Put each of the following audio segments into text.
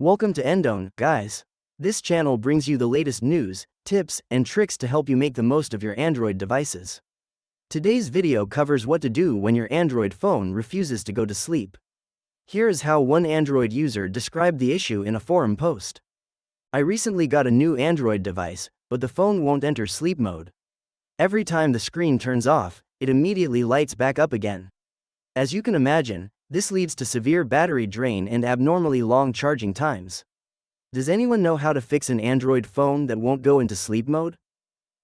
Welcome to Endone, guys. This channel brings you the latest news, tips, and tricks to help you make the most of your Android devices. Today's video covers what to do when your Android phone refuses to go to sleep. Here is how one Android user described the issue in a forum post. I recently got a new Android device, but the phone won't enter sleep mode. Every time the screen turns off, it immediately lights back up again. As you can imagine, this leads to severe battery drain and abnormally long charging times. Does anyone know how to fix an Android phone that won't go into sleep mode?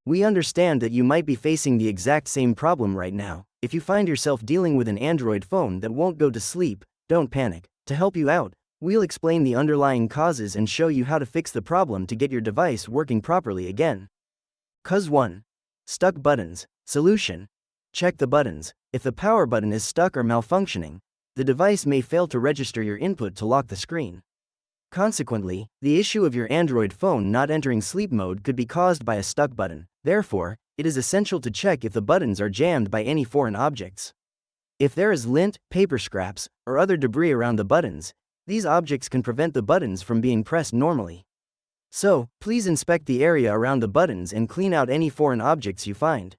We understand that you might be facing the exact same problem right now. If you find yourself dealing with an Android phone that won't go to sleep, don't panic. To help you out, we'll explain the underlying causes and show you how to fix the problem to get your device working properly again. Cause 1. Stuck buttons. Solution. Check the buttons. If the power button is stuck or malfunctioning, the device may fail to register your input to lock the screen. Consequently, the issue of your Android phone not entering sleep mode could be caused by a stuck button. Therefore, it is essential to check if the buttons are jammed by any foreign objects. If there is lint, paper scraps, or other debris around the buttons, these objects can prevent the buttons from being pressed normally. So, please inspect the area around the buttons and clean out any foreign objects you find.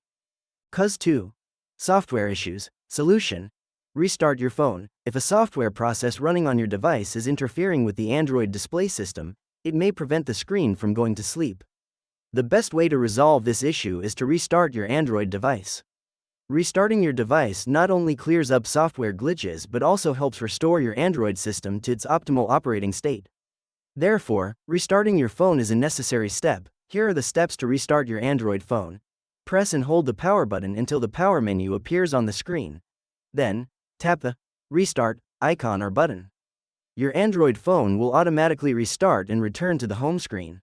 Cause 2. Software issues. Solution. Restart your phone. If a software process running on your device is interfering with the Android display system, it may prevent the screen from going to sleep. The best way to resolve this issue is to restart your Android device. Restarting your device not only clears up software glitches but also helps restore your Android system to its optimal operating state. Therefore, restarting your phone is a necessary step. Here are the steps to restart your Android phone. Press and hold the power button until the power menu appears on the screen. Then, tap the Restart icon or button. Your Android phone will automatically restart and return to the home screen.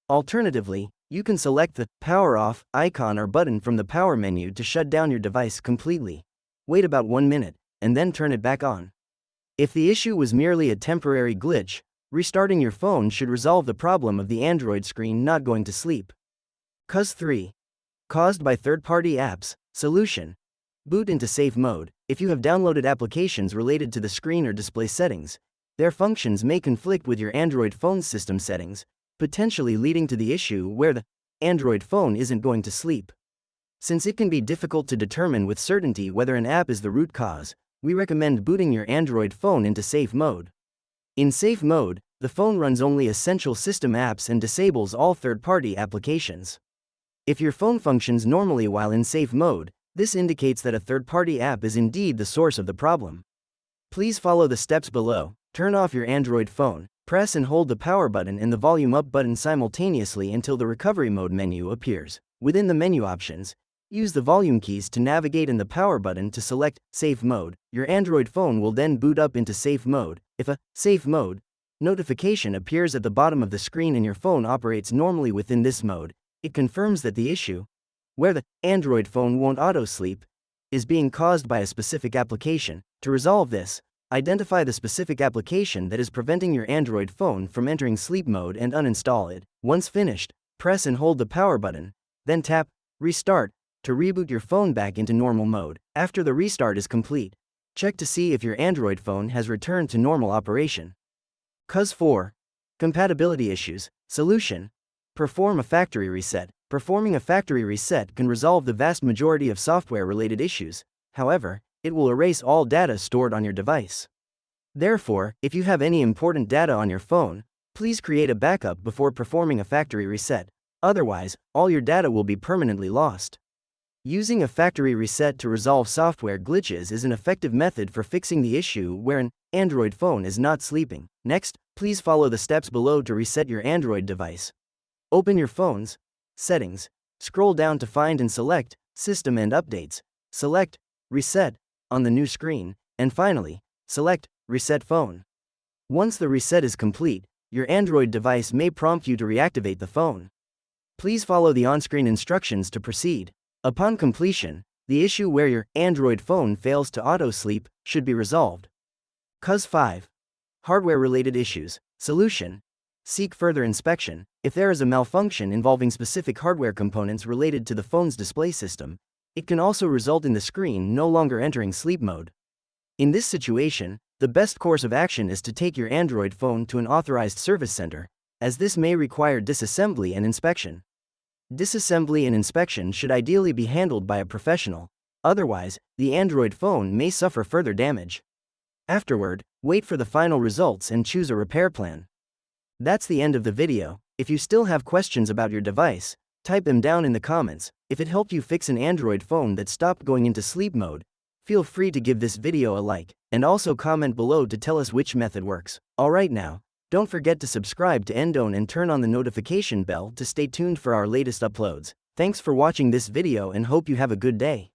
Alternatively, you can select the Power Off icon or button from the power menu to shut down your device completely. Wait about 1 minute, and then turn it back on. If the issue was merely a temporary glitch, restarting your phone should resolve the problem of the Android screen not going to sleep. Cause 3. Caused by third-party apps. Solution. Boot into safe mode. If you have downloaded applications related to the screen or display settings, their functions may conflict with your Android phone system settings, potentially leading to the issue where the Android phone isn't going to sleep. Since it can be difficult to determine with certainty whether an app is the root cause, we recommend booting your Android phone into safe mode. In safe mode, the phone runs only essential system apps and disables all third-party applications. If your phone functions normally while in safe mode, this indicates that a third-party app is indeed the source of the problem. Please follow the steps below. Turn off your Android phone. Press and hold the power button and the volume up button simultaneously until the recovery mode menu appears. Within the menu options, use the volume keys to navigate and the power button to select safe mode. Your Android phone will then boot up into safe mode. If a safe mode notification appears at the bottom of the screen and your phone operates normally within this mode, it confirms that the issue, where the Android phone won't auto-sleep, is being caused by a specific application. To resolve this, identify the specific application that is preventing your Android phone from entering sleep mode and uninstall it. Once finished, press and hold the power button, then tap Restart to reboot your phone back into normal mode. After the restart is complete, check to see if your Android phone has returned to normal operation. Cause 4. Compatibility issues. Solution. Perform a factory reset. Performing a factory reset can resolve the vast majority of software-related issues. However, it will erase all data stored on your device. Therefore, if you have any important data on your phone, please create a backup before performing a factory reset. Otherwise, all your data will be permanently lost. Using a factory reset to resolve software glitches is an effective method for fixing the issue where an Android phone is not sleeping. Next, please follow the steps below to reset your Android device. Open your phone's Settings. Scroll down to find and select System and Updates. Select Reset on the new screen, and finally, select Reset Phone. Once the reset is complete, your Android device may prompt you to reactivate the phone. Please follow the on-screen instructions to proceed. Upon completion, the issue where your Android phone fails to auto-sleep should be resolved. Cause 5. Hardware-related issues. Solution. Seek further inspection. If there is a malfunction involving specific hardware components related to the phone's display system, it can also result in the screen no longer entering sleep mode. In this situation, The best course of action is to take your Android phone to an authorized service center, as this may require disassembly and inspection. Disassembly and inspection should ideally be handled by a professional, otherwise, the Android phone may suffer further damage. Afterward, wait for the final results and choose a repair plan. That's the end of the video. If you still have questions about your device, type them down in the comments. If it helped you fix an Android phone that stopped going into sleep mode, feel free to give this video a like, and also comment below to tell us which method works. Alright now, don't forget to subscribe to Endone and turn on the notification bell to stay tuned for our latest uploads. Thanks for watching this video and hope you have a good day.